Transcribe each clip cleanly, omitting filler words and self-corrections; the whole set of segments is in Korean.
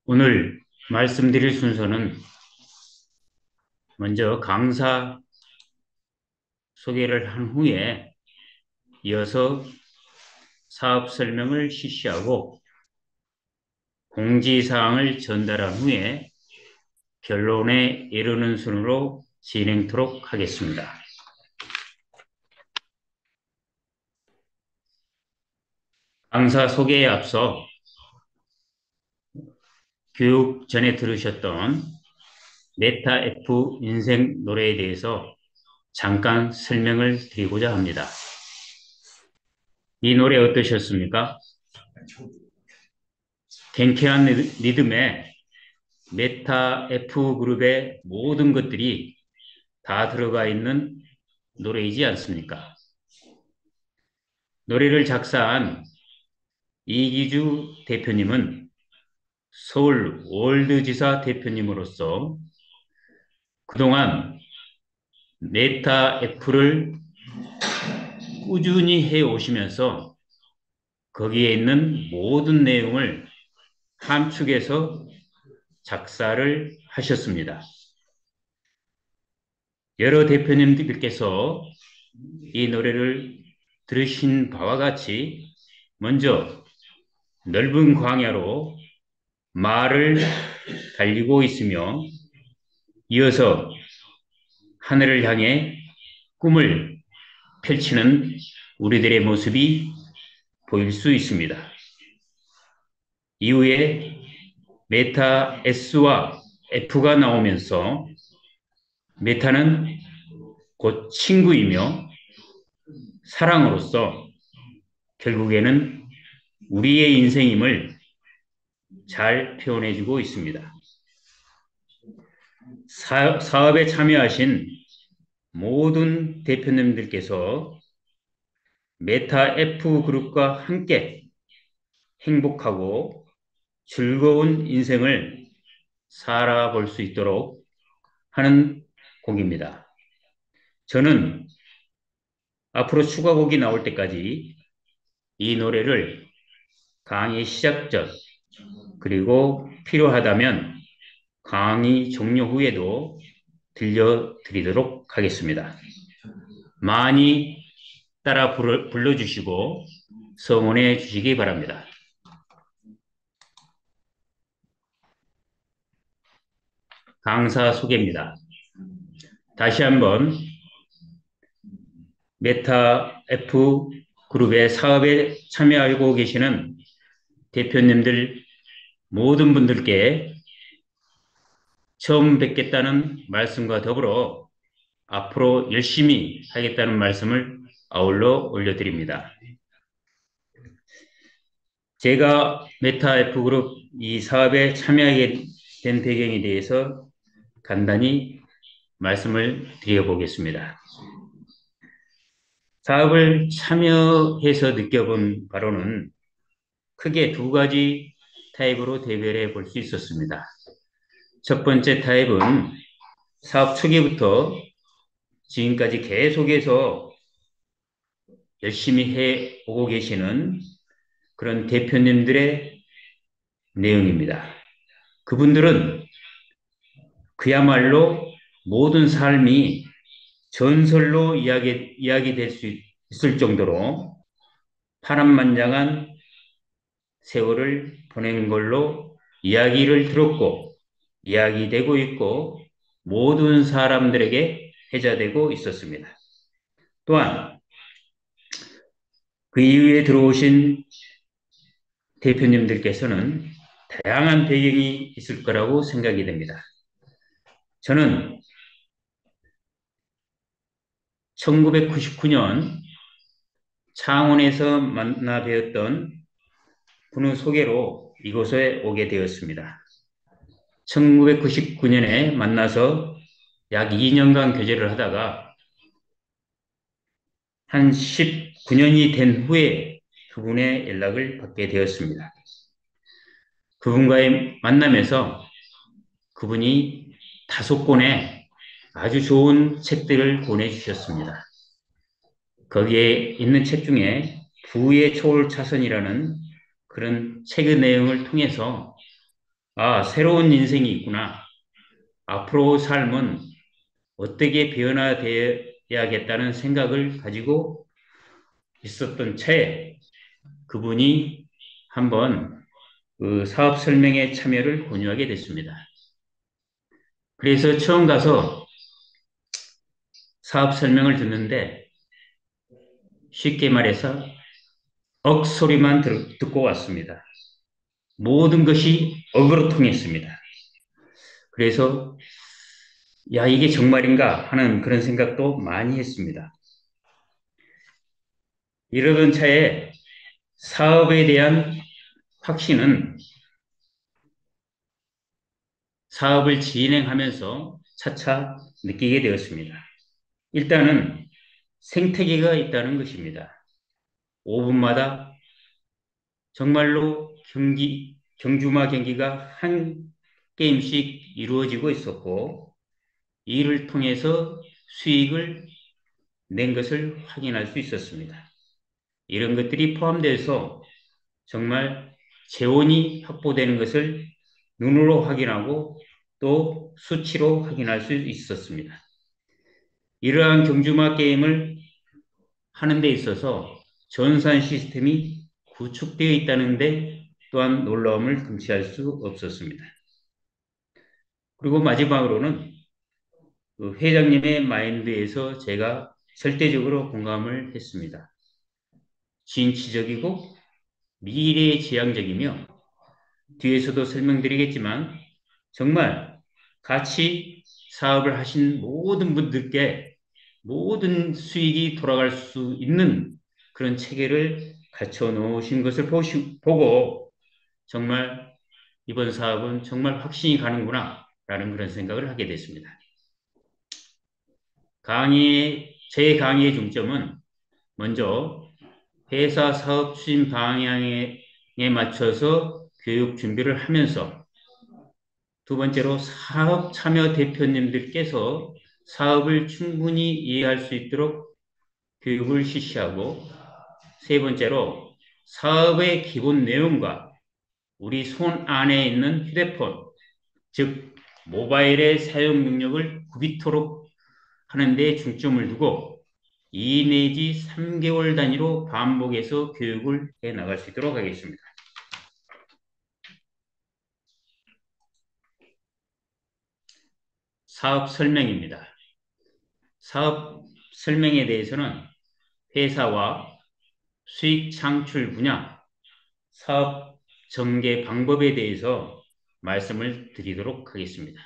오늘 말씀드릴 순서는 먼저 강사 소개를 한 후에 이어서 사업 설명을 실시하고 공지사항을 전달한 후에 결론에 이르는 순으로 진행토록 하겠습니다. 강사 소개에 앞서 교육 전에 들으셨던 메타 F 인생 노래에 대해서 잠깐 설명을 드리고자 합니다. 이 노래 어떠셨습니까? 경쾌한 리듬에 메타 F 그룹의 모든 것들이 다 들어가 있는 노래이지 않습니까? 노래를 작사한 이기주 대표님은 서울 월드지사 대표님으로서 그동안 메타 F를 꾸준히 해오시면서 거기에 있는 모든 내용을 함축해서 작사를 하셨습니다. 여러 대표님들께서 이 노래를 들으신 바와 같이 먼저 넓은 광야로 말을 달리고 있으며 이어서 하늘을 향해 꿈을 펼치는 우리들의 모습이 보일 수 있습니다. 이후에 메타 S와 F가 나오면서 메타는 곧 친구이며 사랑으로서 결국에는 우리의 인생임을 잘 표현해주고 있습니다. 사업에 참여하신 모든 대표님들께서 메타 F 그룹과 함께 행복하고 즐거운 인생을 살아볼 수 있도록 하는 곡입니다. 저는 앞으로 추가곡이 나올 때까지 이 노래를 강의 시작 전 그리고 필요하다면 강의 종료 후에도 들려드리도록 하겠습니다. 많이 따라 불러주시고 성원해 주시기 바랍니다. 강사 소개입니다. 다시 한번 메타 F 그룹의 사업에 참여하고 계시는 대표님들 모든 분들께 처음 뵙겠다는 말씀과 더불어 앞으로 열심히 하겠다는 말씀을 아울러 올려드립니다. 제가 메타 F 그룹 이 사업에 참여하게 된 배경에 대해서 간단히 말씀을 드려보겠습니다. 사업을 참여해서 느껴본 바로는 크게 두 가지 타입으로 대별해 볼 수 있었습니다. 첫 번째 타입은 사업 초기부터 지금까지 계속해서 열심히 해 오고 계시는 그런 대표님들의 내용입니다. 그분들은 그야말로 모든 삶이 전설로 이야기될 수 있을 정도로 파란만장한 세월을 보낸 걸로 이야기를 들었고 이야기되고 있고 모든 사람들에게 회자되고 있었습니다. 또한 그 이후에 들어오신 대표님들께서는 다양한 배경이 있을 거라고 생각이 됩니다. 저는 1999년 창원에서 만나 뵈었던 분의 소개로 이곳에 오게 되었습니다. 1999년에 만나서 약 2년간 교제를 하다가 한 19년이 된 후에 그분의 연락을 받게 되었습니다. 그분과의 만남에서 그분이 5권의 아주 좋은 책들을 보내주셨습니다. 거기에 있는 책 중에 부의 초월차선이라는 그런 책의 내용을 통해서 아, 새로운 인생이 있구나. 앞으로 삶은 어떻게 변화되어야겠다는 생각을 가지고 있었던 차에 그분이 한번 그 사업 설명회 참여를 권유하게 됐습니다. 그래서 처음 가서 사업 설명을 듣는데 쉽게 말해서 억소리만 듣고 왔습니다. 모든 것이 억으로 통했습니다. 그래서 야, 이게 정말인가 하는 그런 생각도 많이 했습니다. 이러던 차에 사업에 대한 확신은 사업을 진행하면서 차차 느끼게 되었습니다. 일단은 생태계가 있다는 것입니다. 5분마다 정말로 경주마 경기가 한 게임씩 이루어지고 있었고, 이를 통해서 수익을 낸 것을 확인할 수 있었습니다. 이런 것들이 포함돼서 정말 재원이 확보되는 것을 눈으로 확인하고 또 수치로 확인할 수 있었습니다. 이러한 경주마 게임을 하는 데 있어서 전산 시스템이 구축되어 있다는 데 또한 놀라움을 금치할 수 없었습니다. 그리고 마지막으로는 그 회장님의 마인드에서 제가 절대적으로 공감을 했습니다. 진취적이고 미래지향적이며 뒤에서도 설명드리겠지만 정말 같이 사업을 하신 모든 분들께 모든 수익이 돌아갈 수 있는 그런 체계를 갖춰 놓으신 것을 보고 정말 이번 사업은 정말 확신이 가는구나 라는 그런 생각을 하게 됐습니다. 제 강의의 중점은 먼저 회사 사업 추진 방향에 맞춰서 교육 준비를 하면서 두 번째로 사업 참여 대표님들께서 사업을 충분히 이해할 수 있도록 교육을 실시하고 세 번째로 사업의 기본 내용과 우리 손 안에 있는 휴대폰, 즉 모바일의 사용 능력을 구비토록 하는 데 중점을 두고 2 내지 3개월 단위로 반복해서 교육을 해 나갈 수 있도록 하겠습니다. 사업 설명입니다. 사업 설명에 대해서는 회사와 수익 창출 분야, 사업 전개 방법에 대해서 말씀을 드리도록 하겠습니다.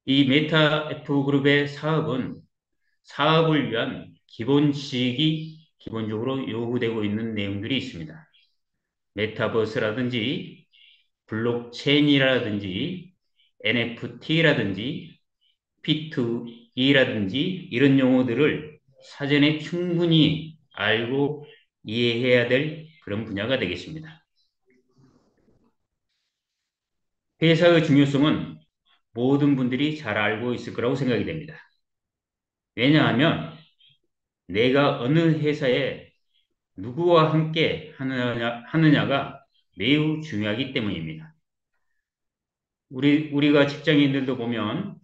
이 메타 F그룹의 사업은 사업을 위한 기본 지식이 기본적으로 요구되고 있는 내용들이 있습니다. 메타버스라든지 블록체인이라든지 NFT라든지 P2E라든지 이런 용어들을 사전에 충분히 알고 이해해야 될 그런 분야가 되겠습니다. 회사의 중요성은 모든 분들이 잘 알고 있을 거라고 생각이 됩니다. 왜냐하면 내가 어느 회사에 누구와 함께 하느냐가 매우 중요하기 때문입니다. 우리가 직장인들도 보면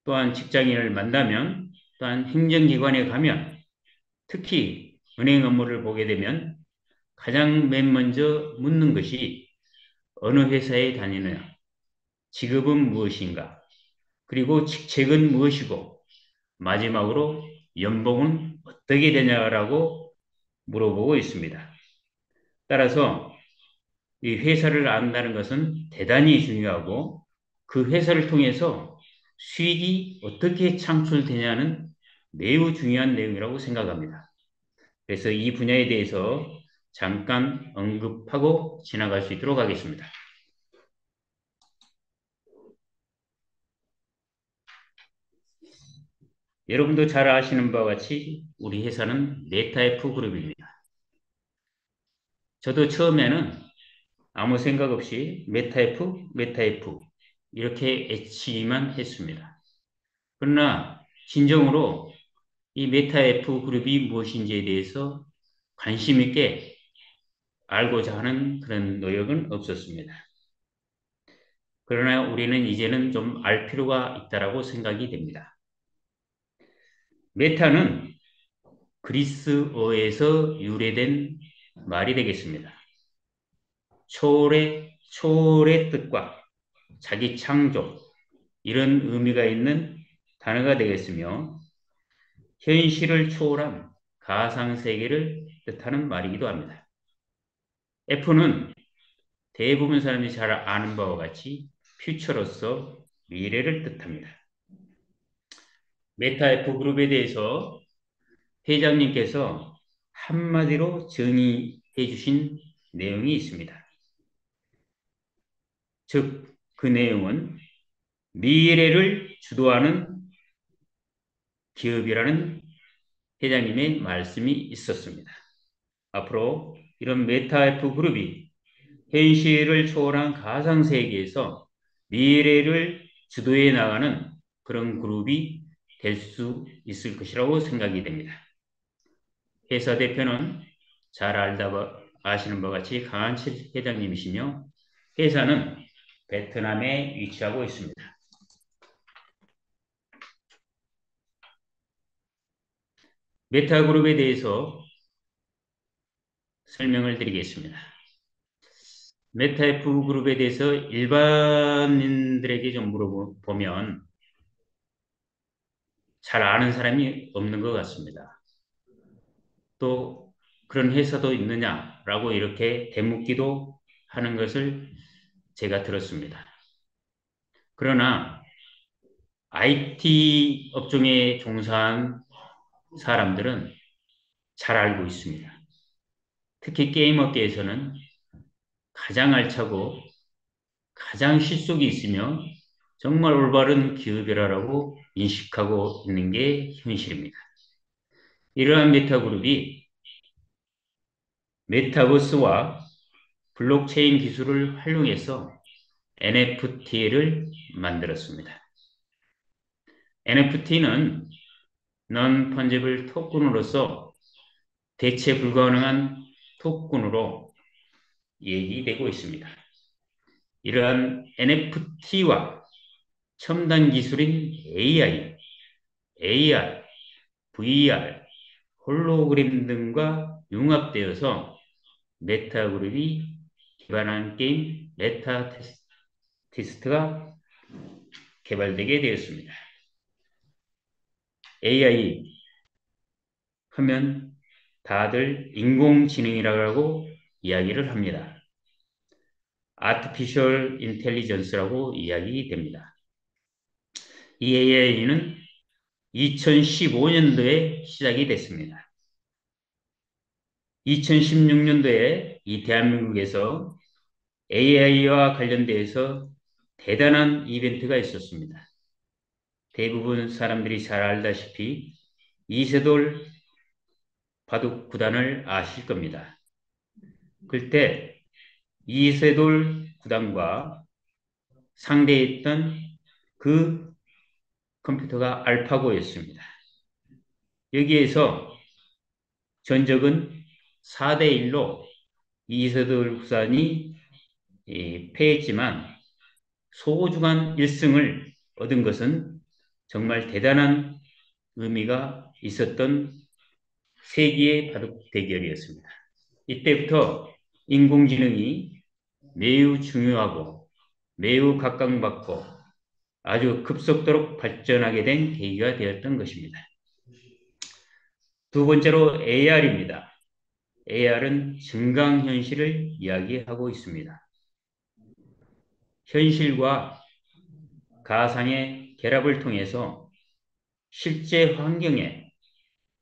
또한 직장인을 만나면 또한 행정기관에 가면 특히 은행 업무를 보게 되면 가장 맨 먼저 묻는 것이 어느 회사에 다니느냐, 직업은 무엇인가, 그리고 직책은 무엇이고 마지막으로 연봉은 어떻게 되냐라고 물어보고 있습니다. 따라서 이 회사를 안다는 것은 대단히 중요하고 그 회사를 통해서 수익이 어떻게 창출되냐는 매우 중요한 내용이라고 생각합니다. 그래서 이 분야에 대해서 잠깐 언급하고 지나갈 수 있도록 하겠습니다. 여러분도 잘 아시는 바와 같이 우리 회사는 메타F 그룹입니다. 저도 처음에는 아무 생각 없이 메타F 이렇게 애치기만 했습니다. 그러나 진정으로 이 메타F 그룹이 무엇인지에 대해서 관심 있게 알고자 하는 그런 노력은 없었습니다. 그러나 우리는 이제는 좀 알 필요가 있다라고 생각이 됩니다. 메타는 그리스어에서 유래된 말이 되겠습니다. 초월의 뜻과 자기 창조, 이런 의미가 있는 단어가 되겠으며, 현실을 초월한 가상세계를 뜻하는 말이기도 합니다. F는 대부분 사람들이 잘 아는 바와 같이 퓨처로서 미래를 뜻합니다. 메타 F 그룹에 대해서 회장님께서 한마디로 정의해 주신 내용이 있습니다. 즉, 그 내용은 미래를 주도하는 기업이라는 회장님의 말씀이 있었습니다. 앞으로 이런 메타F 그룹이 현실을 초월한 가상세계에서 미래를 주도해 나가는 그런 그룹이 될 수 있을 것이라고 생각이 됩니다. 회사 대표는 잘 아시는 바와 같이 강한칠 회장님이시며, 회사는 베트남에 위치하고 있습니다. 메타그룹에 대해서 설명을 드리겠습니다. 메타F 그룹에 대해서 일반인들에게 좀 물어보면 잘 아는 사람이 없는 것 같습니다. 또 그런 회사도 있느냐라고 이렇게 되묻기도 하는 것을 제가 들었습니다. 그러나 IT 업종에 종사한 사람들은 잘 알고 있습니다. 특히 게임 업계에서는 가장 알차고 가장 실속이 있으며 정말 올바른 기업이라고 인식하고 있는 게 현실입니다. 이러한 메타그룹이 메타버스와 블록체인 기술을 활용해서 NFT를 만들었습니다. NFT는 non-fungible 토큰으로서 대체 불가능한 토큰으로 얘기되고 있습니다. 이러한 NFT와 첨단 기술인 AI, AR, VR, 홀로그램 등과 융합되어서 메타그룹이 기반한 게임 메타테스트가 개발되게 되었습니다. AI 하면 다들 인공지능이라고 이야기를 합니다. Artificial Intelligence라고 이야기됩니다. 이 AI는 2015년도에 시작이 됐습니다. 2016년도에 이 대한민국에서 AI와 관련돼서 대단한 이벤트가 있었습니다. 대부분 사람들이 잘 알다시피 이세돌 바둑 구단을 아실 겁니다. 그때 이세돌 구단과 상대했던 그 컴퓨터가 알파고였습니다. 여기에서 전적은 4대1로 이세돌 구단이 패했지만 소중한 1승을 얻은 것은 정말 대단한 의미가 있었던 세기의 바둑 대결이었습니다. 이때부터 인공지능이 매우 중요하고 매우 각광받고 아주 급속도로 발전하게 된 계기가 되었던 것입니다. 두 번째로 AR입니다. AR은 증강현실을 이야기하고 있습니다. 현실과 가상의 결합을 통해서 실제 환경에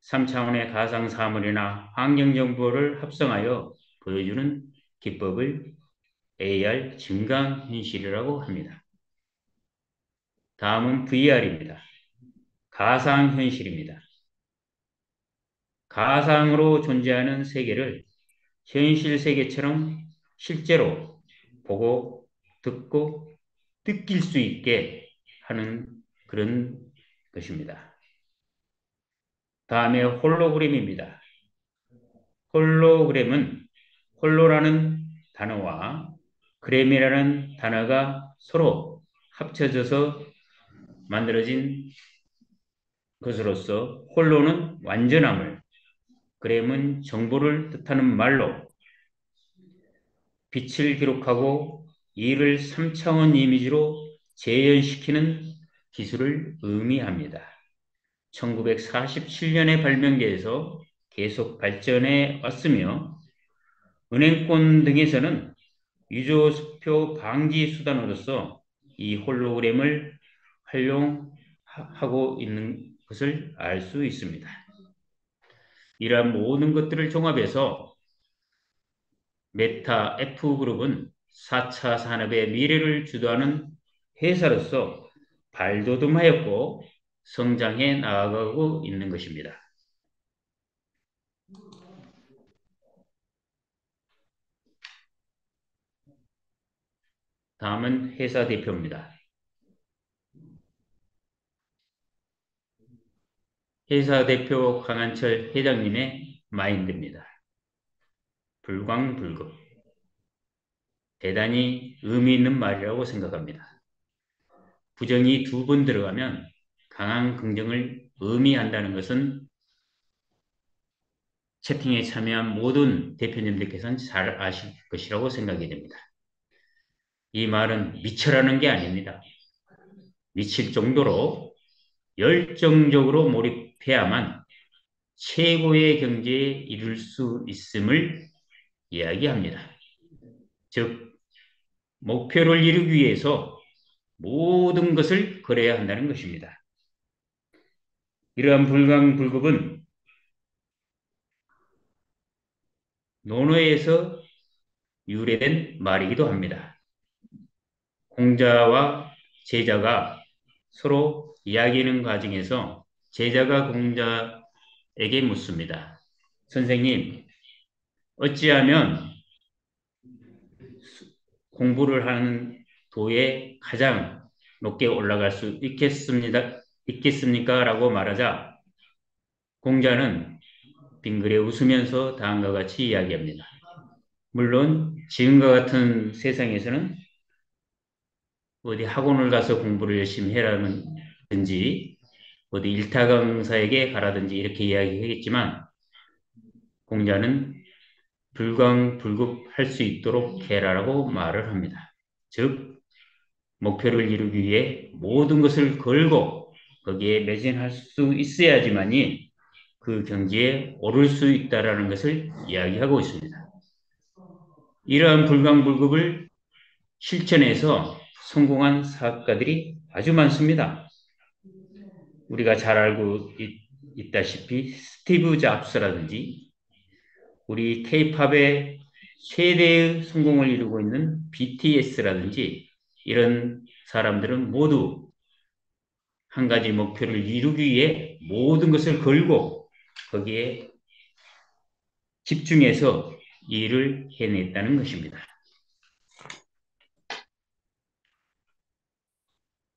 3차원의 가상 사물이나 환경 정보를 합성하여 보여주는 기법을 AR 증강현실이라고 합니다. 다음은 VR입니다. 가상현실입니다. 가상으로 존재하는 세계를 현실 세계처럼 실제로 보고 듣고 느낄 수 있게 하는 그런 것입니다. 다음에 홀로그램입니다. 홀로그램은 홀로라는 단어와 그램이라는 단어가 서로 합쳐져서 만들어진 것으로서 홀로는 완전함을, 그램은 정보를 뜻하는 말로 빛을 기록하고 이를 3차원 이미지로 재현시키는 기술을 의미합니다. 1947년에 발명돼서 계속 발전해 왔으며 은행권 등에서는 위조수표 방지 수단으로서 이 홀로그램을 활용하고 있는 것을 알 수 있습니다. 이러한 모든 것들을 종합해서 메타 F그룹은 4차 산업의 미래를 주도하는 회사로서 발돋움하였고 성장해 나아가고 있는 것입니다. 다음은 회사 대표입니다. 회사 대표 강한철 회장님의 마인드입니다. 불광불급. 대단히 의미 있는 말이라고 생각합니다. 부정이 2번 들어가면 강한 긍정을 의미한다는 것은 채팅에 참여한 모든 대표님들께서는 잘 아실 것이라고 생각이 됩니다. 이 말은 미쳐라는 게 아닙니다. 미칠 정도로 열정적으로 몰입해야만 최고의 경지에 이룰 수 있음을 이야기합니다. 즉, 목표를 이루기 위해서 모든 것을 걸어야 한다는 것입니다. 이러한 불광불급은 논어에서 유래된 말이기도 합니다. 공자와 제자가 서로 이야기하는 과정에서 제자가 공자에게 묻습니다. 선생님, 어찌하면 공부를 하는 도에 가장 높게 올라갈 수 있겠습니까? 라고 말하자 공자는 빙그레 웃으면서 다음과 같이 이야기합니다. 물론 지금과 같은 세상에서는 어디 학원을 가서 공부를 열심히 해라든지 어디 일타 강사에게 가라든지 이렇게 이야기하겠지만 공자는 불광불급할 수 있도록 해라라고 말을 합니다. 즉 목표를 이루기 위해 모든 것을 걸고 거기에 매진할 수 있어야지만이 그 경지에 오를 수 있다라는 것을 이야기하고 있습니다. 이러한 불광불급을 실천해서 성공한 사업가들이 아주 많습니다. 우리가 잘 알고 있다시피 스티브 잡스라든지 우리 K-팝의 최대의 성공을 이루고 있는 BTS라든지 이런 사람들은 모두 한 가지 목표를 이루기 위해 모든 것을 걸고 거기에 집중해서 일을 해냈다는 것입니다.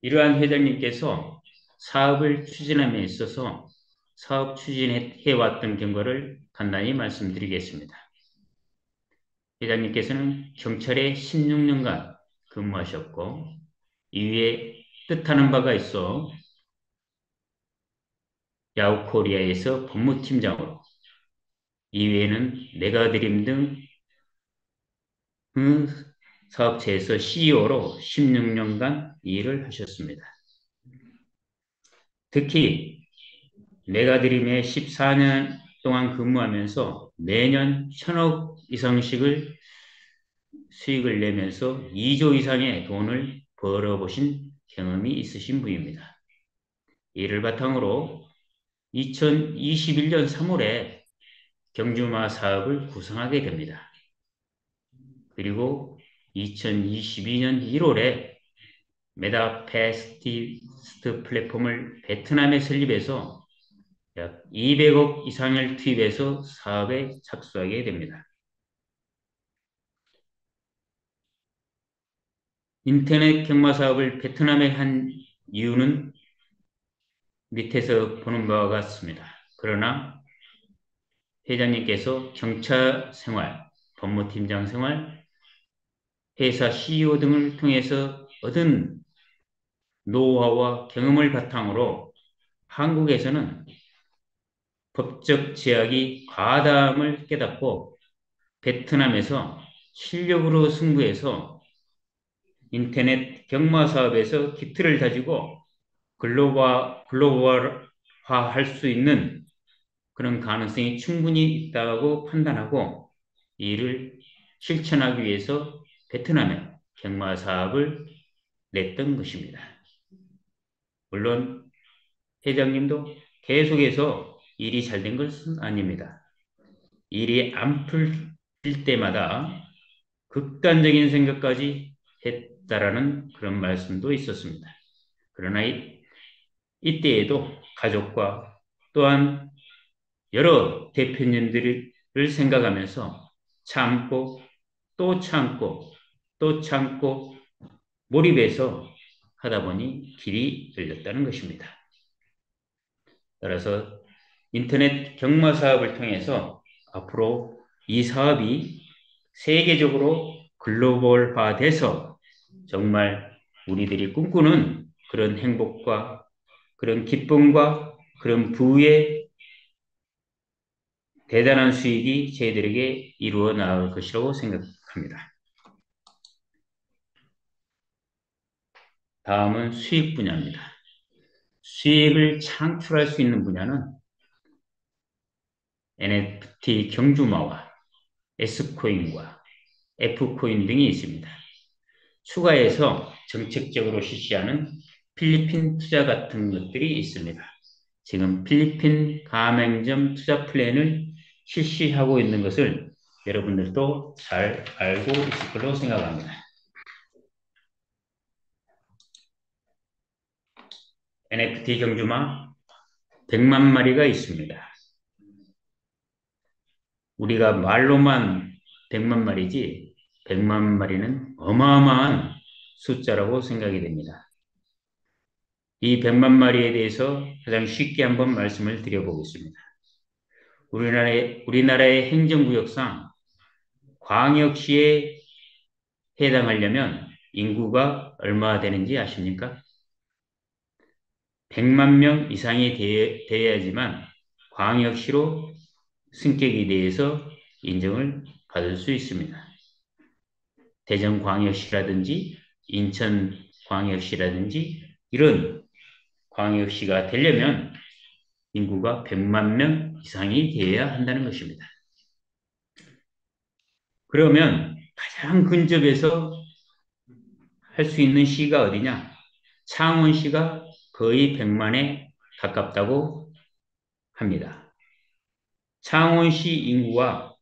이러한 회장님께서 사업을 추진함에 있어서 사업 추진해왔던 경과를 간단히 말씀드리겠습니다. 회장님께서는 경찰에 16년간 근무하셨고 이후에 뜻하는 바가 있어 야후코리아에서 법무팀장으로 이외에는 메가드림 등 사업체에서 CEO로 16년간 일을 하셨습니다. 특히 메가드림에 14년 동안 근무하면서 매년 1,000억 이상씩을 수익을 내면서 2조 이상의 돈을 벌어보신 경험이 있으신 분입니다. 이를 바탕으로 2021년 3월에 경주마 사업을 구성하게 됩니다. 그리고 2022년 1월에 메타패스티스트 플랫폼을 베트남에 설립해서 약 200억 이상을 투입해서 사업에 착수하게 됩니다. 인터넷 경마 사업을 베트남에 한 이유는 밑에서 보는 바와 같습니다. 그러나 회장님께서 경차 생활, 법무팀장 생활, 회사 CEO 등을 통해서 얻은 노하우와 경험을 바탕으로 한국에서는 법적 제약이 과다함을 깨닫고 베트남에서 실력으로 승부해서 인터넷 경마 사업에서 기틀을 다지고 글로벌화할 수 있는 그런 가능성이 충분히 있다고 판단하고 이를 실천하기 위해서 베트남에 경마 사업을 냈던 것입니다. 물론 회장님도 계속해서 일이 잘 된 것은 아닙니다. 일이 안 풀릴 때마다 극단적인 생각까지 했다라는 그런 말씀도 있었습니다. 그러나 이때에도 가족과 또한 여러 대표님들을 생각하면서 참고 또 참고 또 참고 몰입해서 하다 보니 길이 열렸다는 것입니다. 따라서 인터넷 경마 사업을 통해서 앞으로 이 사업이 세계적으로 글로벌화돼서 정말 우리들이 꿈꾸는 그런 행복과 그런 기쁨과 그런 부의 대단한 수익이 저희들에게 이루어 나올 것이라고 생각합니다. 다음은 수익 분야입니다. 수익을 창출할 수 있는 분야는 NFT 경주마와 S코인과 F코인 등이 있습니다. 추가해서 정책적으로 실시하는 필리핀 투자 같은 것들이 있습니다. 지금 필리핀 가맹점 투자 플랜을 실시하고 있는 것을 여러분들도 잘 알고 있을 걸로 생각합니다. NFT 경주마 100만 마리가 있습니다. 우리가 말로만 100만 마리지 100만 마리는 어마어마한 숫자라고 생각이 됩니다. 이 100만 마리에 대해서 가장 쉽게 한번 말씀을 드려보겠습니다. 우리나라의 행정구역상 광역시에 해당하려면 인구가 얼마 되는지 아십니까? 100만 명 이상이 되어야지만 광역시로 승격이 돼서 인정을 받을 수 있습니다. 대전광역시라든지 인천광역시라든지 이런 광역시가 되려면 인구가 100만 명 이상이 되어야 한다는 것입니다. 그러면 가장 근접해서 할 수 있는 시가 어디냐? 창원시가 거의 100만에 가깝다고 합니다. 창원시 인구와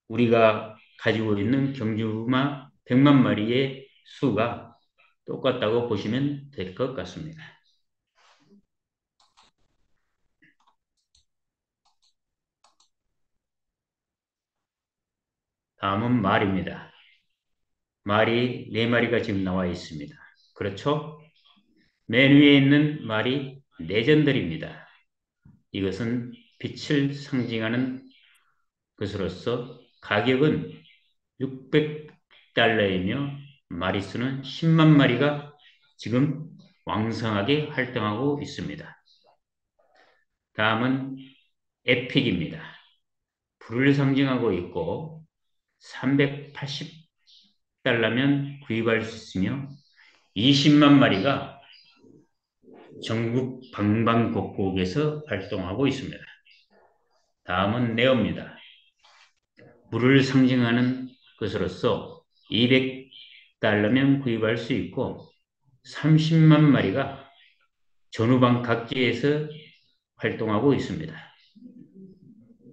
우리가 가지고 있는 경주마 100만 마리의 수가 똑같다고 보시면 될 것 같습니다. 다음은 말입니다. 말이 4마리가 지금 나와 있습니다. 그렇죠? 맨 위에 있는 말이 레전더리입니다. 이것은 빛을 상징하는 것으로서 가격은 600달러이며 마리수는 10만 마리가 지금 왕성하게 활동하고 있습니다. 다음은 에픽입니다. 불을 상징하고 있고 380달러면 구입할 수 있으며 20만 마리가 전국 방방곡곡에서 활동하고 있습니다. 다음은 네오입니다. 물을 상징하는 것으로서 200달러면 구입할 수 있고 30만 마리가 전후방 각지에서 활동하고 있습니다.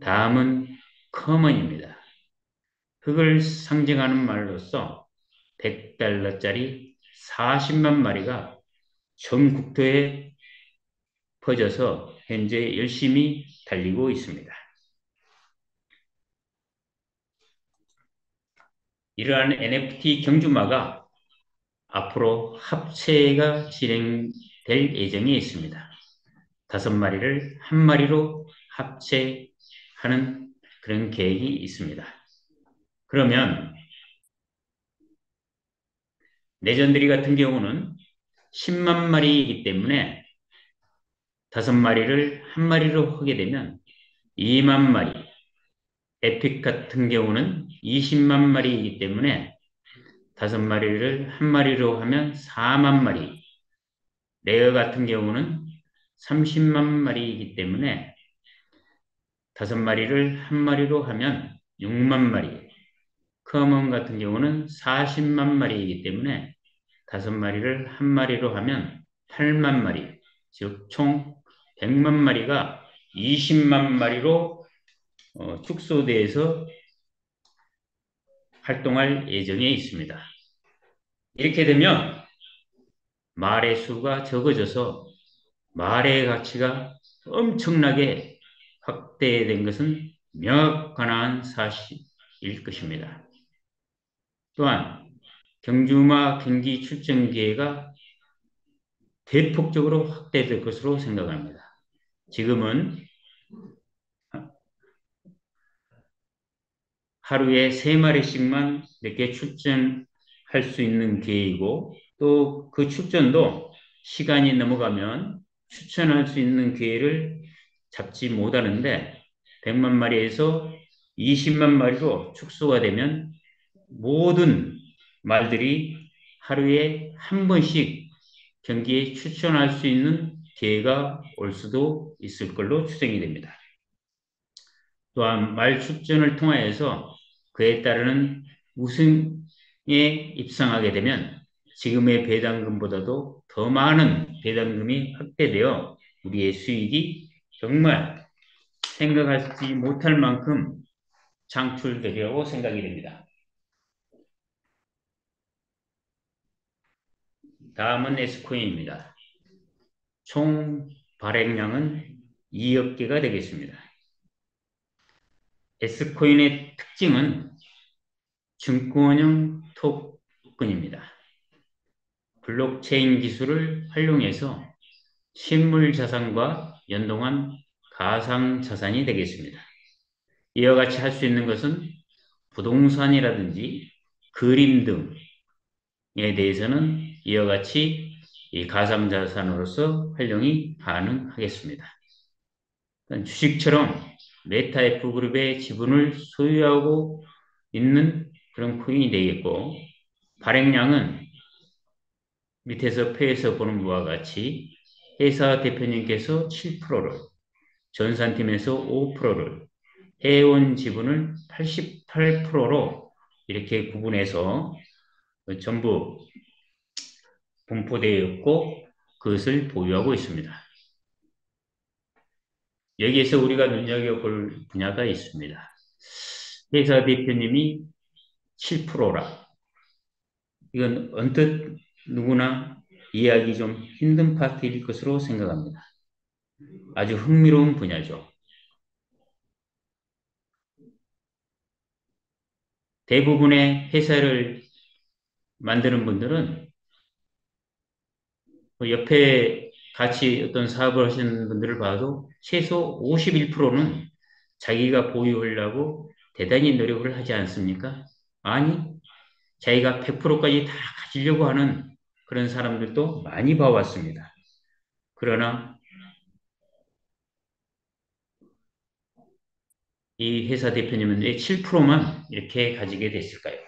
다음은 커먼입니다. 흙을 상징하는 말로서 100달러짜리 40만 마리가 전 국토에 퍼져서 현재 열심히 달리고 있습니다. 이러한 NFT 경주마가 앞으로 합체가 진행될 예정이 있습니다. 5마리를 한 마리로 합체하는 그런 계획이 있습니다. 그러면 레전드리 같은 경우는 10만 마리이기 때문에 5마리를 한 마리로 하게 되면 2만 마리, 에픽 같은 경우는 20만 마리이기 때문에 5마리를 한 마리로 하면 4만 마리, 레어 같은 경우는 30만 마리이기 때문에 5마리를 한 마리로 하면 6만 마리, 커먼 같은 경우는 40만 마리이기 때문에 5마리를 한 마리로 하면 8만 마리, 즉 총 100만 마리가 20만 마리로 축소돼서 활동할 예정에 있습니다. 이렇게 되면 말의 수가 적어져서 말의 가치가 엄청나게 확대된 것은 명확한 사실일 것입니다. 또한 경주마 경기 출전 기회가 대폭적으로 확대될 것으로 생각합니다. 지금은 하루에 3마리씩만 이렇게 출전할 수 있는 기회이고 또 그 출전도 시간이 넘어가면 추천할 수 있는 기회를 잡지 못하는데 100만 마리에서 20만 마리로 축소가 되면 모든 말들이 하루에 한 번씩 경기에 출전할 수 있는 기회가 올 수도 있을 걸로 추정이 됩니다. 또한 말 출전을 통하여서 그에 따르는 우승에 입상하게 되면 지금의 배당금보다도 더 많은 배당금이 확대되어 우리의 수익이 정말 생각하지 못할 만큼 창출되리라고 생각이 됩니다. 다음은 S코인입니다. 총 발행량은 2억 개가 되겠습니다. S코인의 특징은 증권형 토큰입니다. 블록체인 기술을 활용해서 실물 자산과 연동한 가상 자산이 되겠습니다. 이와 같이 할 수 있는 것은 부동산이라든지 그림 등에 대해서는 이와 같이 이 가상 자산으로서 활용이 가능하겠습니다. 주식처럼 메타F 그룹의 지분을 소유하고 있는 그런 코인이 되겠고 발행량은 밑에서 표에서 보는 바와 같이 회사 대표님께서 7%를, 전산팀에서 5%를, 해온 지분을 88%로 이렇게 구분해서 전부 분포되어 있고 그것을 보유하고 있습니다. 여기에서 우리가 눈여겨볼 분야가 있습니다. 회사 대표님이 7%라. 이건 언뜻 누구나 이해하기 좀 힘든 파트일 것으로 생각합니다. 아주 흥미로운 분야죠. 대부분의 회사를 만드는 분들은 옆에 같이 어떤 사업을 하시는 분들을 봐도 최소 51%는 자기가 보유하려고 대단히 노력을 하지 않습니까? 아니, 자기가 100%까지 다 가지려고 하는 그런 사람들도 많이 봐왔습니다. 그러나 이 회사 대표님은 왜 7%만 이렇게 가지게 됐을까요?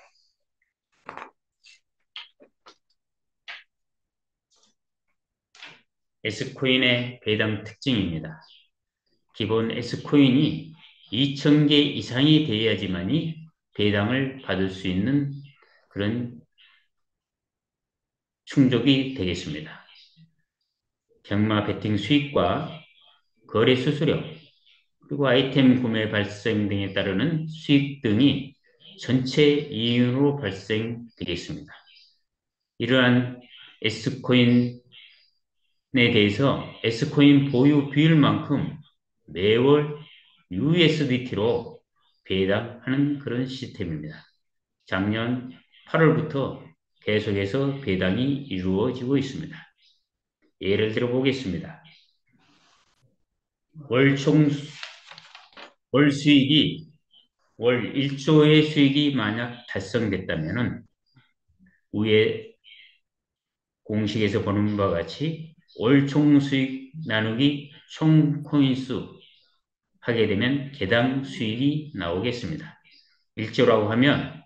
S코인의 배당 특징입니다. 기본 S코인이 2,000개 이상이 돼야지만이 배당을 받을 수 있는 그런 충족이 되겠습니다. 경마 베팅 수익과 거래 수수료, 그리고 아이템 구매 발생 등에 따르는 수익 등이 전체 이윤으로 발생되겠습니다. 이러한 S코인에 대해서 S코인 보유 비율만큼 매월 USDT로 배당하는 그런 시스템입니다. 작년 8월부터 계속해서 배당이 이루어지고 있습니다. 예를 들어 보겠습니다. 월 수익이 월 1조의 수익이 만약 달성됐다면은 위에 공식에서 보는 바와 같이 월 총 수익 나누기 총 코인 수 하게 되면 개당 수익이 나오겠습니다. 1조라고 하면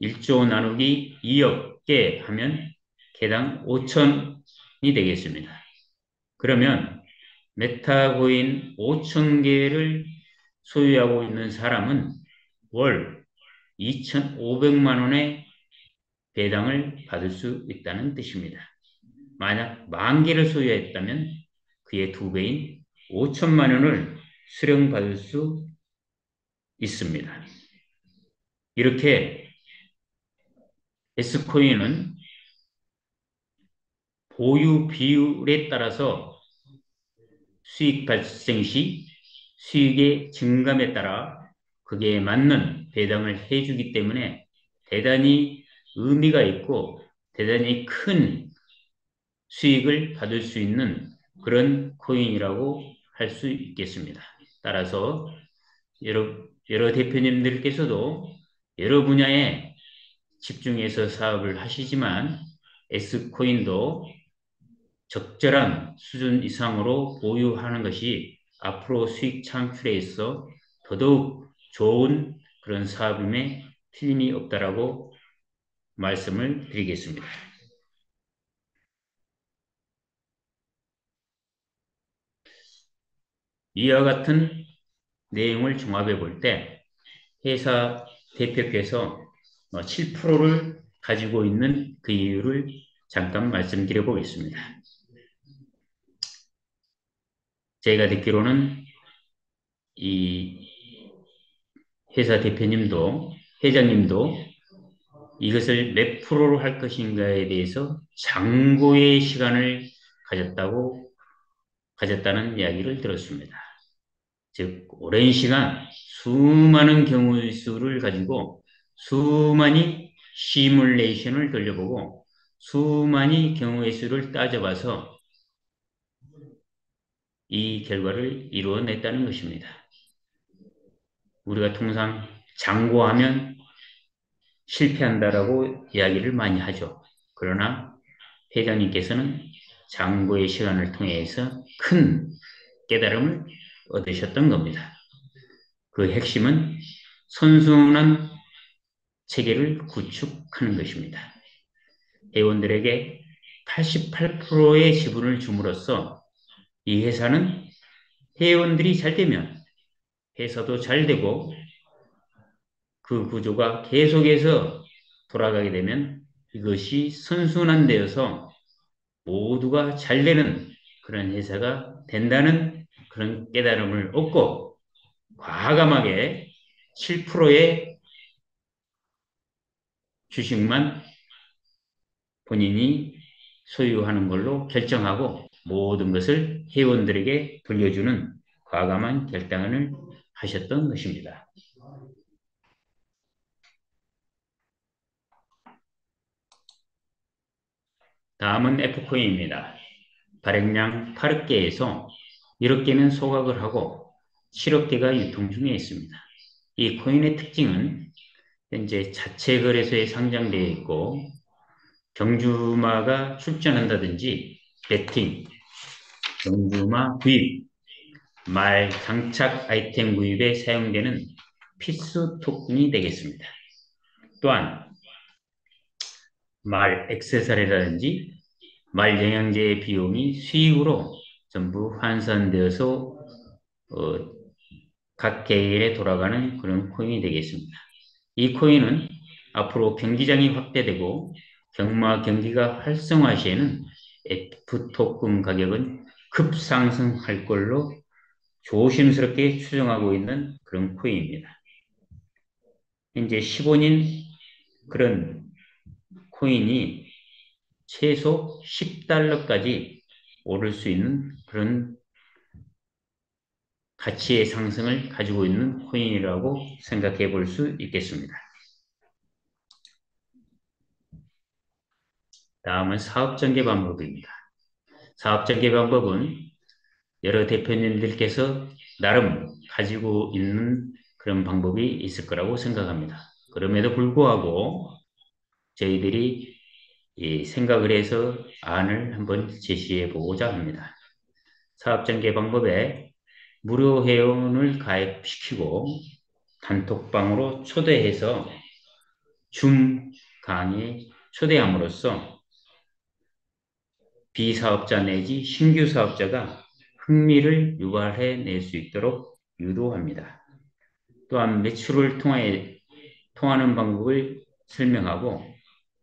1조 나누기 2억 개 하면 개당 5천이 되겠습니다. 그러면 메타코인 5천 개를 소유하고 있는 사람은 월 2,500만 원의 배당을 받을 수 있다는 뜻입니다. 만약 만 개를 소유했다면 그의 두 배인 5천만 원을 수령받을 수 있습니다. 이렇게 S코인은 보유 비율에 따라서 수익 발생 시 수익의 증감에 따라 그게 맞는 배당을 해주기 때문에 대단히 의미가 있고 대단히 큰 수익을 받을 수 있는 그런 코인이라고 할 수 있겠습니다. 따라서 여러 대표님들께서도 여러 분야에 집중해서 사업을 하시지만 S코인도 적절한 수준 이상으로 보유하는 것이 앞으로 수익 창출에 있어 더더욱 좋은 그런 사업임에 틀림이 없다라고 말씀을 드리겠습니다. 이와 같은 내용을 종합해 볼 때 회사 대표께서 7%를 가지고 있는 그 이유를 잠깐 말씀드려 보겠습니다. 제가 듣기로는 이 회사 대표님도 회장님도 이것을 몇 프로로 할 것인가에 대해서 장고의 시간을 가졌다는 이야기를 들었습니다. 즉, 오랜 시간 수많은 경우의 수를 가지고 수많이 시뮬레이션을 돌려보고 수많이 경우의 수를 따져봐서 이 결과를 이루어냈다는 것입니다. 우리가 통상 장고하면 실패한다라고 이야기를 많이 하죠. 그러나 회장님께서는 장고의 시간을 통해서 큰 깨달음을 얻으셨던 겁니다. 그 핵심은 선순환 체계를 구축하는 것입니다. 회원들에게 88%의 지분을 줌으로써 이 회사는 회원들이 잘 되면 회사도 잘 되고 그 구조가 계속해서 돌아가게 되면 이것이 선순환되어서 모두가 잘 되는 그런 회사가 된다는 그런 깨달음을 얻고 과감하게 7%의 주식만 본인이 소유하는 걸로 결정하고 모든 것을 회원들에게 돌려주는 과감한 결단을 하셨던 것입니다. 다음은 F코인입니다. 발행량 8억 개에서 1억 개는 소각을 하고 7억 개가 유통 중에 있습니다. 이 코인의 특징은 현재 자체 거래소에 상장되어 있고 경주마가 출전한다든지 배팅, 경주마 구입, 말 장착 아이템 구입에 사용되는 필수 토큰이 되겠습니다. 또한 말 액세서리라든지 말 영양제의 비용이 수익으로 전부 환산되어서 각 계열에 돌아가는 그런 코인이 되겠습니다. 이 코인은 앞으로 경기장이 확대되고 경마 경기가 활성화 시에는 F토큰 가격은 급상승할 걸로 조심스럽게 추정하고 있는 그런 코인입니다. 현재 15인 그런 코인이 최소 10달러까지 오를 수 있는 그런 가치의 상승을 가지고 있는 코인이라고 생각해 볼 수 있겠습니다. 다음은 사업 전개 방법입니다. 사업 전개 방법은 여러 대표님들께서 나름 가지고 있는 그런 방법이 있을 거라고 생각합니다. 그럼에도 불구하고 저희들이 생각을 해서 안을 한번 제시해 보고자 합니다. 사업전개 방법에 무료 회원을 가입시키고 단톡방으로 초대해서 줌 강의 초대함으로써 비사업자 내지 신규 사업자가 흥미를 유발해낼 수 있도록 유도합니다. 또한 매출을 통하는 방법을 설명하고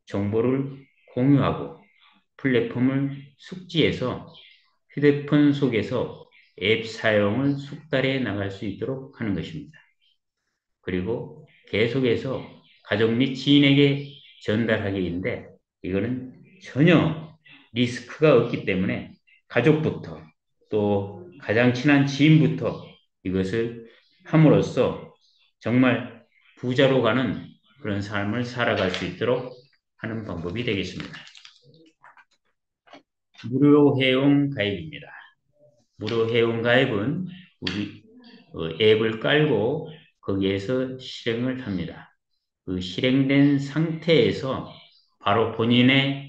정보를 공유하고 플랫폼을 숙지해서 휴대폰 속에서 앱 사용을 숙달해 나갈 수 있도록 하는 것입니다. 그리고 계속해서 가족 및 지인에게 전달하기인데 이거는 전혀 리스크가 없기 때문에 가족부터 또 가장 친한 지인부터 이것을 함으로써 정말 부자로 가는 그런 삶을 살아갈 수 있도록 하는 방법이 되겠습니다. 무료 회원 가입입니다. 무료 회원 가입은 우리 앱을 깔고 거기에서 실행을 합니다. 그 실행된 상태에서 바로 본인의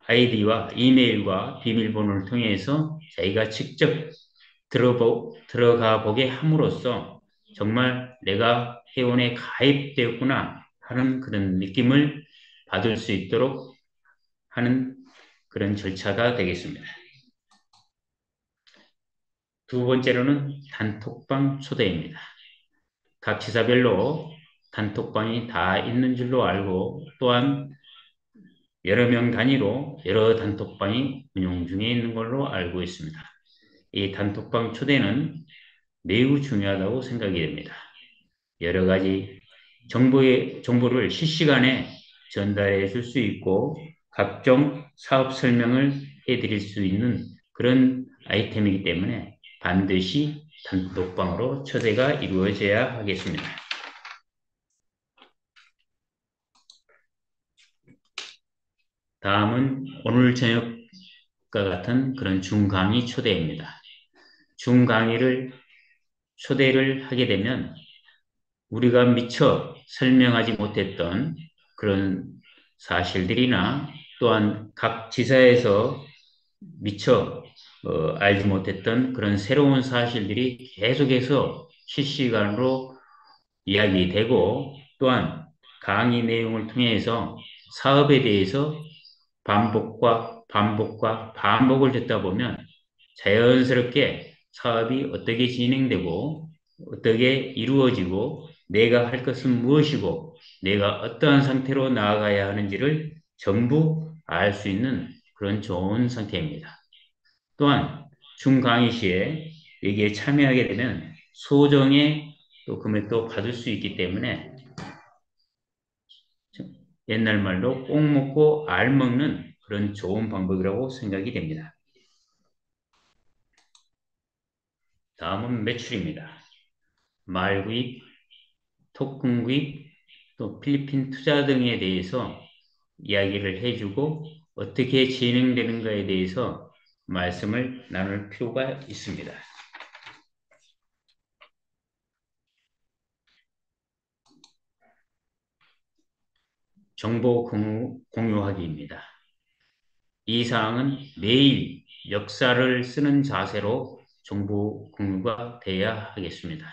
아이디와 이메일과 비밀번호를 통해서 자기가 직접 들어가 보게 함으로써 정말 내가 회원에 가입되었구나 하는 그런 느낌을 받을 수 있도록 하는 그런 절차가 되겠습니다. 두 번째로는 단톡방 초대입니다. 각 지사별로 단톡방이 다 있는 줄로 알고 또한 여러 명 단위로 여러 단톡방이 운영 중에 있는 걸로 알고 있습니다. 이 단톡방 초대는 매우 중요하다고 생각이 됩니다. 여러 가지 정보를 실시간에 전달해 줄 수 있고 각종 사업 설명을 해드릴 수 있는 그런 아이템이기 때문에 반드시 단톡방으로 초대가 이루어져야 하겠습니다. 다음은 오늘 저녁과 같은 그런 중강의 초대입니다. 중강의를 초대를 하게 되면 우리가 미처 설명하지 못했던 그런 사실들이나 또한 각 지사에서 미처 알지 못했던 그런 새로운 사실들이 계속해서 실시간으로 이야기되고 또한 강의 내용을 통해서 사업에 대해서 반복을 듣다 보면 자연스럽게 사업이 어떻게 진행되고 어떻게 이루어지고 내가 할 것은 무엇이고 내가 어떠한 상태로 나아가야 하는지를 전부 알 수 있는 그런 좋은 상태입니다. 또한 중강의 시에 여기에 참여하게 되면 소정의 또 금액도 받을 수 있기 때문에 옛날 말로 꼭 먹고 알 먹는 그런 좋은 방법이라고 생각이 됩니다. 다음은 매출입니다. 말구입, 토큰구입, 또 필리핀 투자 등에 대해서 이야기를 해주고 어떻게 진행되는가에 대해서 말씀을 나눌 필요가 있습니다. 정보 공유하기입니다. 이 사항은 매일 역사를 쓰는 자세로 정보 공유가 돼야 하겠습니다.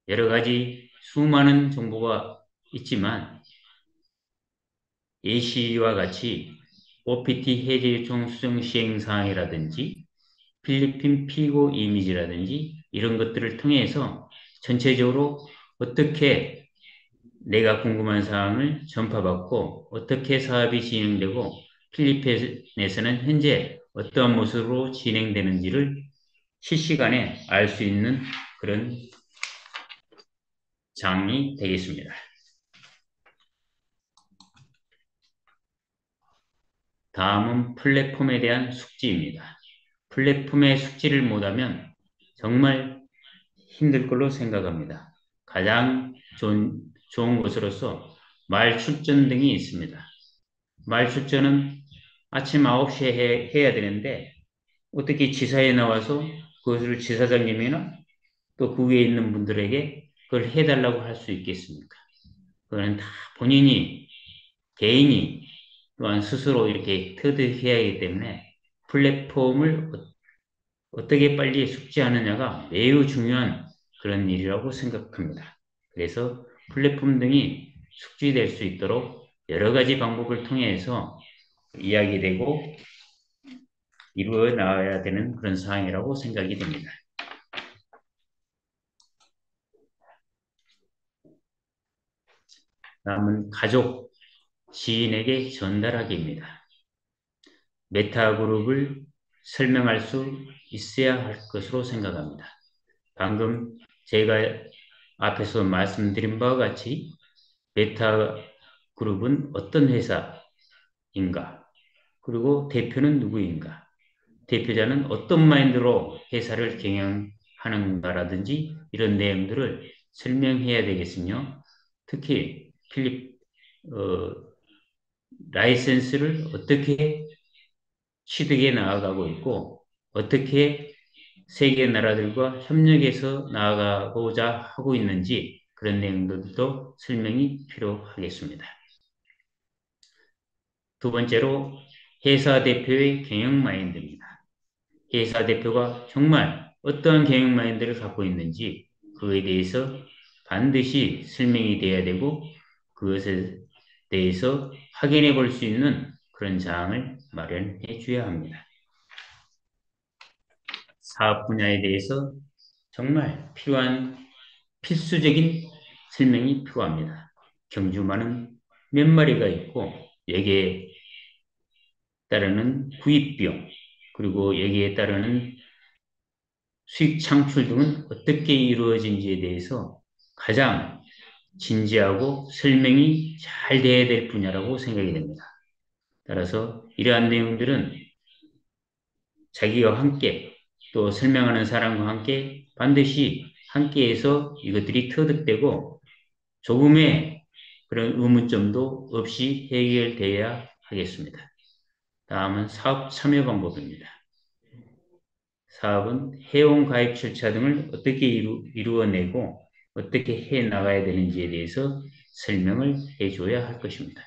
여러 가지 수많은 정보가 있지만 예시와 같이 OPT 해제 요청 수정 시행 사항이라든지 필리핀 피고 이미지라든지 이런 것들을 통해서 전체적으로 어떻게 내가 궁금한 사항을 전파받고 어떻게 사업이 진행되고 필리핀에서는 현재 어떠한 모습으로 진행되는지를 실시간에 알 수 있는 그런 장이 되겠습니다. 다음은 플랫폼에 대한 숙지입니다. 플랫폼의 숙지를 못하면 정말 힘들 걸로 생각합니다. 가장 좋은 것으로서 말 출전 등이 있습니다. 말 출전은 아침 9시에 해야 되는데 어떻게 지사에 나와서 그것을 지사장님이나 또 그 위에 있는 분들에게 그걸 해달라고 할 수 있겠습니까? 그거는 다 본인이, 개인이 또한 스스로 이렇게 터득해야 하기 때문에 플랫폼을 어떻게 빨리 숙지하느냐가 매우 중요한 그런 일이라고 생각합니다. 그래서 플랫폼 등이 숙지될 수 있도록 여러 가지 방법을 통해서 이야기되고 이루어 나가야 되는 그런 상황이라고 생각이 됩니다. 다음은 가족, 지인에게 전달하기입니다. 메타그룹을 설명할 수 있어야 할 것으로 생각합니다. 방금 제가 앞에서 말씀드린 바와 같이 메타그룹은 어떤 회사인가? 그리고 대표는 누구인가? 대표자는 어떤 마인드로 회사를 경영하는가라든지 이런 내용들을 설명해야 되겠으며 특히 어, 라이센스를 어떻게 취득해 나아가고 있고 어떻게 세계 나라들과 협력해서 나아가고자 하고 있는지 그런 내용들도 설명이 필요하겠습니다. 두 번째로 회사 대표의 경영 마인드입니다. 회사 대표가 정말 어떠한 경영 마인드를 갖고 있는지 그에 대해서 반드시 설명이 돼야 되고 그것에 대해서 확인해 볼 수 있는 그런 사항을 마련해 줘야 합니다. 사업 분야에 대해서 정말 필요한 필수적인 설명이 필요합니다. 경주마는 몇 마리가 있고 여기에 따르는 구입비용 그리고 여기에 따르는 수익 창출 등은 어떻게 이루어진지에 대해서 가장 진지하고 설명이 잘 돼야 될 분야라고 생각이 됩니다. 따라서 이러한 내용들은 자기와 함께 또 설명하는 사람과 함께 반드시 함께해서 이것들이 터득되고 조금의 그런 의문점도 없이 해결돼야 하겠습니다. 다음은 사업 참여 방법입니다. 사업은 회원 가입 절차 등을 어떻게 이루어내고 어떻게 해 나가야 되는지에 대해서 설명을 해줘야 할 것입니다.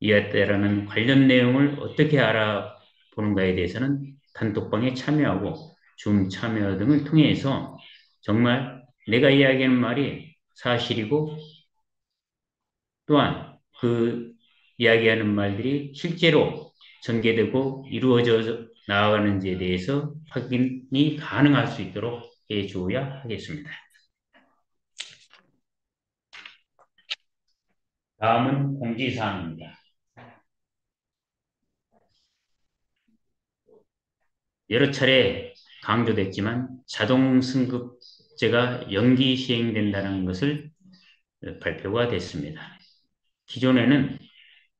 이에 따르는 관련 내용을 어떻게 알아보는가에 대해서는 단톡방에 참여하고 줌 참여 등을 통해서 정말 내가 이야기하는 말이 사실이고 또한 그 이야기하는 말들이 실제로 전개되고 이루어져 나아가는지에 대해서 확인이 가능할 수 있도록 해줘야 하겠습니다. 다음은 공지사항입니다. 여러 차례 강조됐지만 자동 승급제가 연기 시행된다는 것을 발표가 됐습니다. 기존에는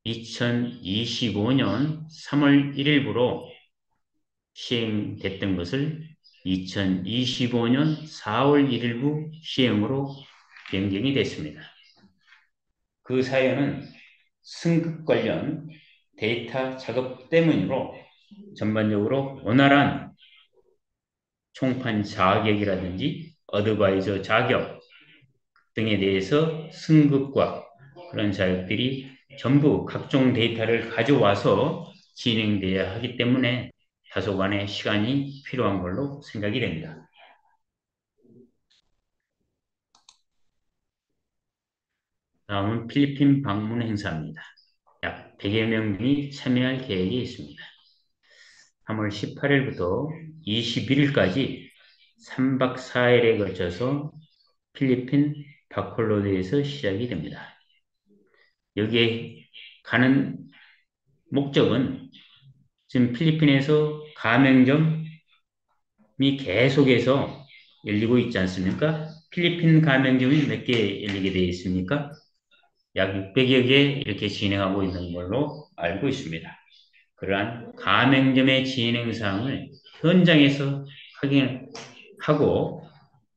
2025년 3월 1일부로 시행됐던 것을 2025년 4월 1일부 시행으로 변경이 됐습니다. 그 사연은 승급 관련 데이터 작업 때문으로 전반적으로 원활한 총판 자격이라든지 어드바이저 자격 등에 대해서 승급과 그런 자격들이 전부 각종 데이터를 가져와서 진행돼야 하기 때문에 다소간의 시간이 필요한 걸로 생각이 됩니다. 다음은 필리핀 방문 행사입니다. 약 100여 명이 참여할 계획이 있습니다. 3월 18일부터 21일까지 3박 4일에 걸쳐서 필리핀 바콜로드에서 시작이 됩니다. 여기에 가는 목적은 지금 필리핀에서 가맹점이 계속해서 열리고 있지 않습니까? 필리핀 가맹점이 몇 개 열리게 되어 있습니까? 약 600여 개 이렇게 진행하고 있는 걸로 알고 있습니다. 그러한 가맹점의 진행 사항을 현장에서 확인하고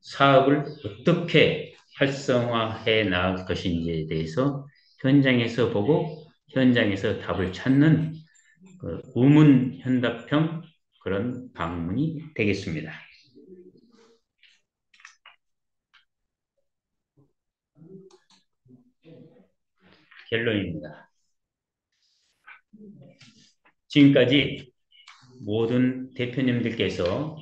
사업을 어떻게 활성화해 나갈 것인지에 대해서 현장에서 보고 현장에서 답을 찾는 그 우문현답형 그런 방문이 되겠습니다. 결론입니다. 지금까지 모든 대표님들께서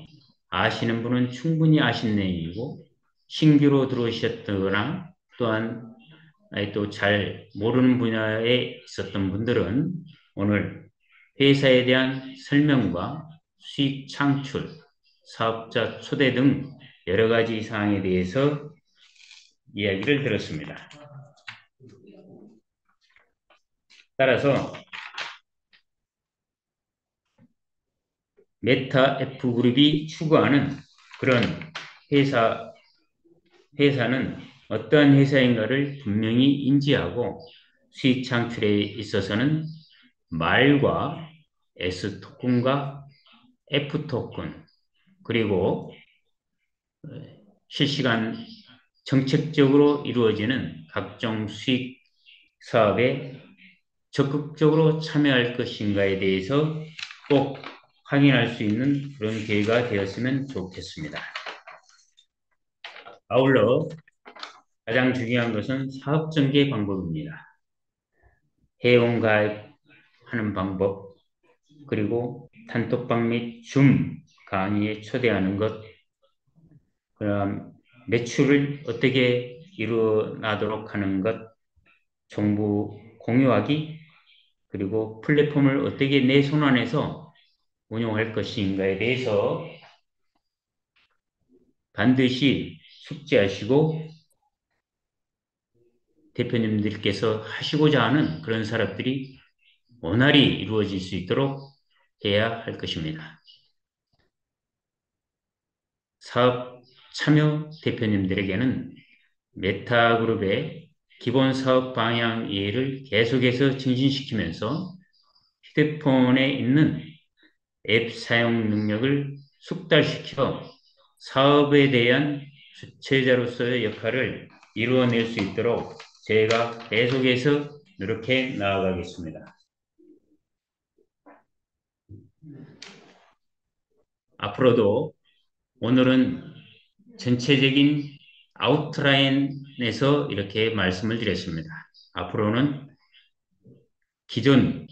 아시는 분은 충분히 아신 내용이고 신규로 들어오셨거나 또한 또 잘 모르는 분야에 있었던 분들은 오늘 회사에 대한 설명과 수익 창출, 사업자 초대 등 여러 가지 사항에 대해서 이야기를 들었습니다. 따라서 메타 F그룹이 추구하는 그런 회사는 어떠한 회사인가를 분명히 인지하고 수익 창출에 있어서는 말과 S 토큰과 F 토큰 그리고 실시간 정책적으로 이루어지는 각종 수익 사업에 적극적으로 참여할 것인가에 대해서 꼭 확인할 수 있는 그런 기회가 되었으면 좋겠습니다. 아울러 가장 중요한 것은 사업 전개 방법입니다. 회원 가입하는 방법, 그리고 단톡방 및 줌 강의에 초대하는 것, 그다음 매출을 어떻게 일어나도록 하는 것, 정보 공유하기, 그리고 플랫폼을 어떻게 내 손 안에서 운영할 것인가에 대해서 반드시 숙지하시고 대표님들께서 하시고자 하는 그런 사업들이 원활히 이루어질 수 있도록 해야 할 것입니다. 사업 참여 대표님들에게는 메타그룹의 기본 사업 방향 이해를 계속해서 증진시키면서 휴대폰에 있는 앱 사용 능력을 숙달시켜 사업에 대한 주체자로서의 역할을 이루어낼 수 있도록 제가 계속해서 노력해 나아가겠습니다. 앞으로도 오늘은 전체적인 아웃라인에서 이렇게 말씀을 드렸습니다. 앞으로는 기존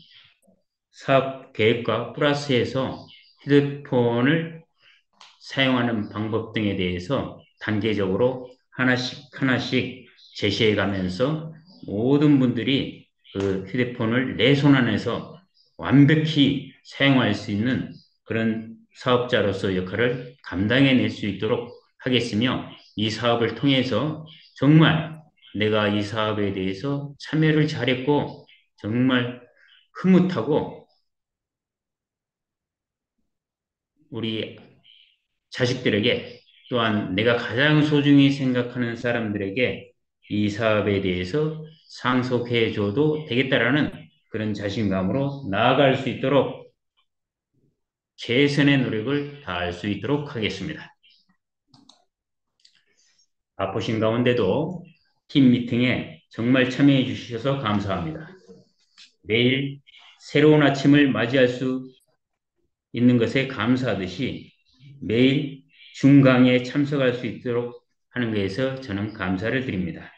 사업 계획과 플러스해서 휴대폰을 사용하는 방법 등에 대해서 단계적으로 하나씩 제시해 가면서 모든 분들이 그 휴대폰을 내 손 안에서 완벽히 사용할 수 있는 그런 사업자로서 역할을 감당해낼 수 있도록 하겠으며 이 사업을 통해서 정말 내가 이 사업에 대해서 참여를 잘했고 정말 흐뭇하고 우리 자식들에게 또한 내가 가장 소중히 생각하는 사람들에게 이 사업에 대해서 상속해줘도 되겠다라는 그런 자신감으로 나아갈 수 있도록 최선의 노력을 다할 수 있도록 하겠습니다. 바쁘신 가운데도 팀 미팅에 정말 참여해 주셔서 감사합니다. 내일 새로운 아침을 맞이할 수 있는 것에 감사하듯이 매일 중강에 참석할 수 있도록 하는 것에서 저는 감사를 드립니다.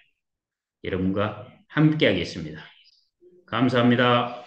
여러분과 함께 하겠습니다. 감사합니다.